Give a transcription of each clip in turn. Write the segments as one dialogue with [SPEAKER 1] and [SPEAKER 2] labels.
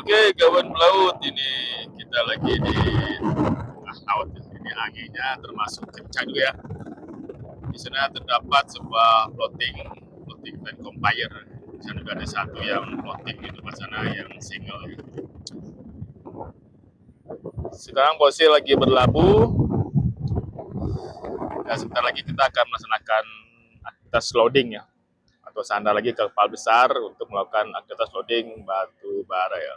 [SPEAKER 1] Oke, kawan pelaut, ini kita lagi di tengah laut. Ini anginnya termasuk kencang juga ya. Di sana terdapat sebuah floating van compire. Di sana juga ada satu yang floating di depan sana yang single. Sekarang posisi lagi berlabuh. Ya, sebentar lagi kita akan melaksanakan aktivitas loading ya, atau sandar lagi ke kapal besar untuk melakukan aktivitas loading batu bara ya.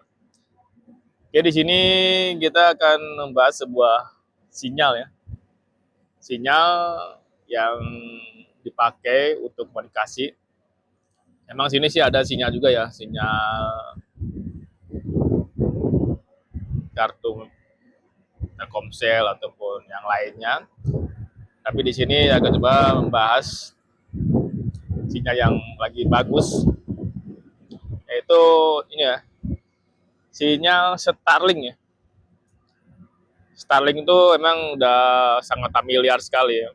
[SPEAKER 1] Oke, di sini kita akan membahas sebuah sinyal ya. Sinyal yang dipakai untuk komunikasi. Emang sini sih ada sinyal juga ya, sinyal kartu Telkomsel ataupun yang lainnya. Tapi di sini akan coba membahas sinyal yang lagi bagus, yaitu ini ya, sinyal Starlink ya. Starlink itu emang udah sangat familiar sekali ya.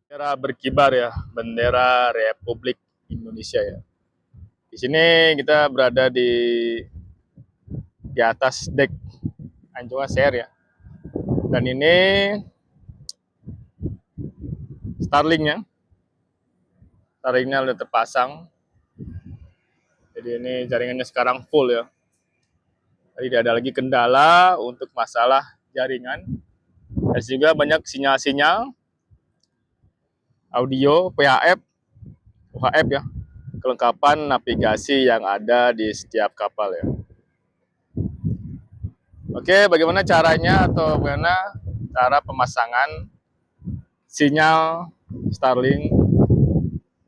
[SPEAKER 1] Bendera berkibar ya, bendera Republik Indonesia ya. Di sini kita berada di atas dek Anjungan Seher ya. Dan ini Starlink-nya. Starlink-nya udah terpasang. Jadi ini jaringannya sekarang full ya. Jadi tidak ada lagi kendala untuk masalah jaringan. Dan juga banyak sinyal-sinyal audio, PHF, UHF ya. Kelengkapan navigasi yang ada di setiap kapal ya. Oke, bagaimana caranya atau bagaimana cara pemasangan sinyal Starlink,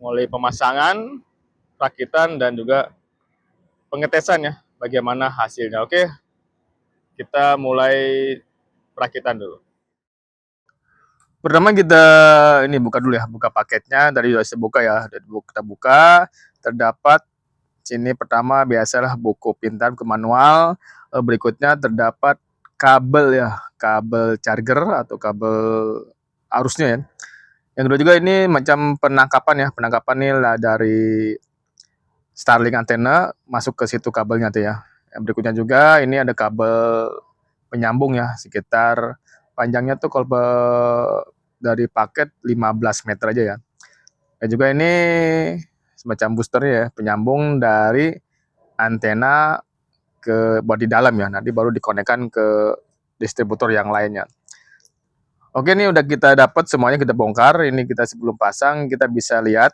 [SPEAKER 1] mulai pemasangan, rakitan, dan juga pengetesan ya, bagaimana hasilnya. Oke, kita mulai perakitan dulu. Pertama kita ini buka dulu ya, buka paketnya. Dari saya buka ya, dari kita buka, terdapat sini pertama biasalah buku pintar ke manual. Berikutnya terdapat kabel ya, kabel charger atau kabel arusnya ya. Yang kedua juga ini macam penangkapan ya, penangkapan ini lah dari Starlink antena masuk ke situ kabelnya tuh ya. Yang berikutnya juga ini ada kabel penyambung ya, sekitar panjangnya tuh kalau dari paket 15 meter aja ya. Dan juga ini semacam boosternya ya, penyambung dari antena ke buat di dalam ya, nanti baru dikonekkan ke distributor yang lainnya. Oke, ini udah kita dapat semuanya, kita bongkar. Ini kita sebelum pasang kita bisa lihat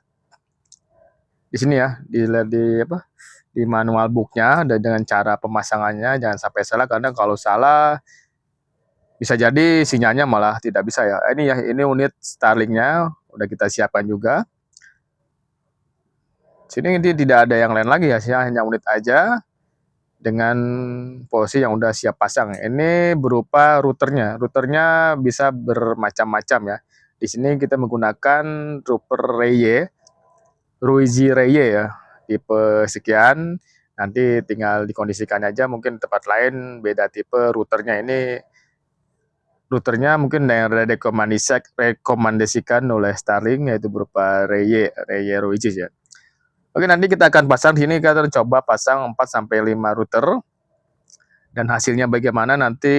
[SPEAKER 1] di sini ya, di manual booknya, dan dengan cara pemasangannya jangan sampai salah, karena kalau salah bisa jadi sinyalnya malah tidak bisa ya. Ini ya, ini unit Starlink-nya udah kita siapkan juga. Sini tidak ada yang lain lagi ya, hanya unit aja dengan posisi yang udah siap pasang. Ini berupa routernya. Routernya bisa bermacam-macam ya. Di sini kita menggunakan router Ruizi Reye ya, tipe sekian. Nanti tinggal dikondisikan aja, mungkin tempat lain beda tipe routernya. Ini routernya mungkin yang rekomendasikan oleh Starlink, yaitu berupa Reye Ruizi ya. Oke, nanti kita akan pasang di sini, kita akan coba pasang 4-5 router. Dan hasilnya bagaimana nanti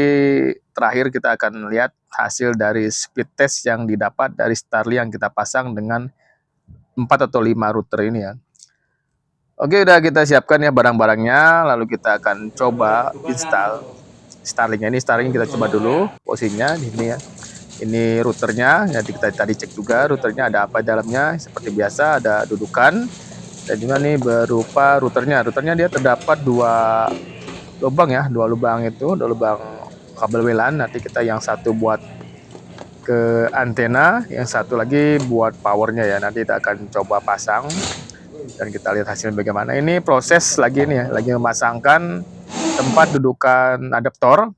[SPEAKER 1] terakhir kita akan lihat hasil dari speed test yang didapat dari Starlink yang kita pasang dengan 4 atau 5 router ini ya. Oke, udah kita siapkan ya barang-barangnya, lalu kita akan coba install Starlink-nya. Ini Starlink kita coba dulu posisinya di sini ya. Ini routernya, nanti kita tadi cek juga routernya ada apa di dalamnya. Seperti biasa ada dudukan, dan juga nih berupa routernya. Routernya dia terdapat dua lubang ya, dua lubang kabel WLAN. Nanti kita yang satu buat ke antena, yang satu lagi buat powernya ya. Nanti kita akan coba pasang dan kita lihat hasilnya bagaimana. Ini proses lagi nih ya, lagi memasangkan tempat dudukan adaptor.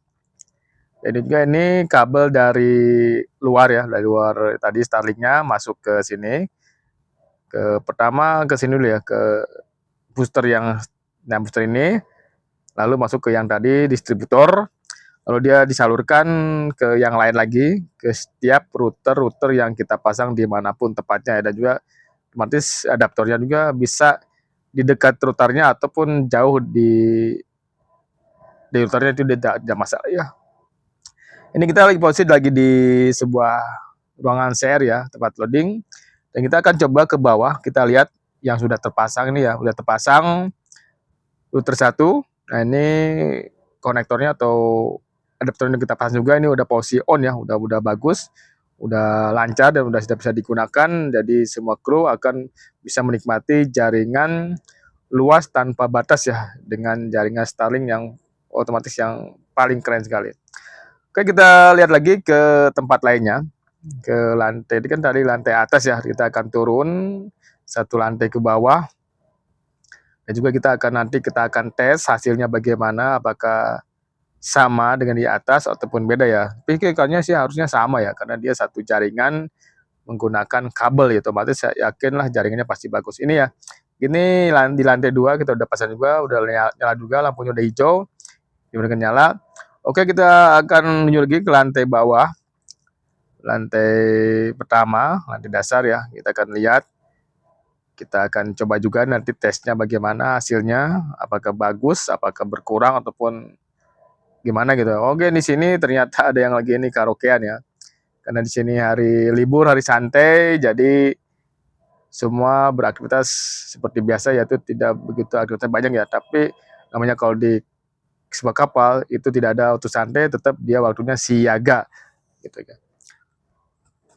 [SPEAKER 1] Jadi juga ini kabel dari luar ya, dari luar tadi Starlink-nya masuk ke sini. Pertama ke sini dulu ya, ke booster booster ini, lalu masuk ke yang tadi distributor, lalu dia disalurkan ke yang lain lagi, ke setiap router yang kita pasang dimanapun tepatnya ya. Dan juga otomatis adaptornya juga bisa di dekat routernya ataupun jauh di routernya itu tidak ada masalah ya. Ini kita lagi posisi lagi di sebuah ruangan share ya, tempat loading. Dan kita akan coba ke bawah, kita lihat yang sudah terpasang ini ya, sudah terpasang router 1. Nah, ini konektornya atau adaptor yang kita pasang juga ini udah posisi on ya, udah bagus, udah lancar dan udah sudah bisa digunakan. Jadi semua kru akan bisa menikmati jaringan luas tanpa batas ya, dengan jaringan Starlink yang otomatis yang paling keren sekali. Oke, kita lihat lagi ke tempat lainnya, ke lantai. Ini kan tadi lantai atas ya, kita akan turun satu lantai ke bawah. Dan juga kita akan tes hasilnya bagaimana, apakah sama dengan di atas ataupun beda ya. Tapi kayaknya sih harusnya sama ya, karena dia satu jaringan menggunakan kabel ya, otomatis saya yakinlah jaringannya pasti bagus. Ini ya, ini di lantai 2 kita udah pasang juga, udah nyala juga, lampunya udah hijau, ini nyala. Oke, kita akan menuju lagi ke lantai bawah, lantai pertama, lantai dasar ya. Kita akan lihat, kita akan coba juga nanti tesnya bagaimana hasilnya, apakah bagus, apakah berkurang ataupun gimana gitu. Oke, di sini ternyata ada yang lagi ini karaokean ya. Karena di sini hari libur, hari santai, jadi semua beraktivitas seperti biasa, yaitu tidak begitu aktivitas banyak ya. Tapi namanya kalau di sebuah kapal itu tidak ada waktu santai, tetap dia waktunya siaga gitu kan.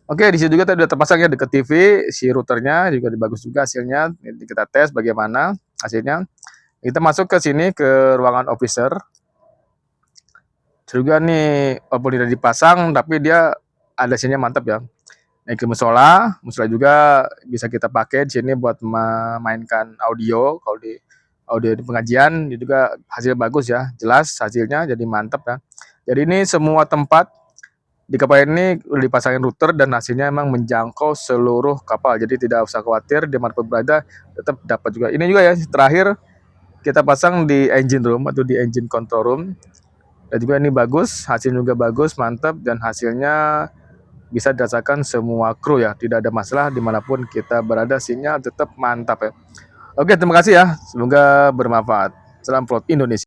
[SPEAKER 1] Oke, di sini juga tadi udah terpasang ya deket TV, si routernya juga bagus juga hasilnya. Ini kita tes bagaimana hasilnya. Kita masuk ke sini ke ruangan officer. Juga nih walaupun tidak dipasang tapi dia ada sini mantap ya. Naik ke musola juga bisa kita pakai di sini buat memainkan audio. Kalau di audio di pengajian itu juga hasil bagus ya, jelas hasilnya jadi mantap ya. Jadi ini semua tempat di kapal ini udah dipasangin router dan hasilnya emang menjangkau seluruh kapal. Jadi tidak usah khawatir dimanapun berada tetap dapat juga. Ini juga ya terakhir kita pasang di engine room atau di engine control room. Dan juga ini bagus, hasilnya juga bagus, mantap, dan hasilnya bisa dirasakan semua kru ya, tidak ada masalah dimanapun kita berada, sinyal tetap mantap ya. Oke, terima kasih ya, semoga bermanfaat. Salam Plot Indonesia.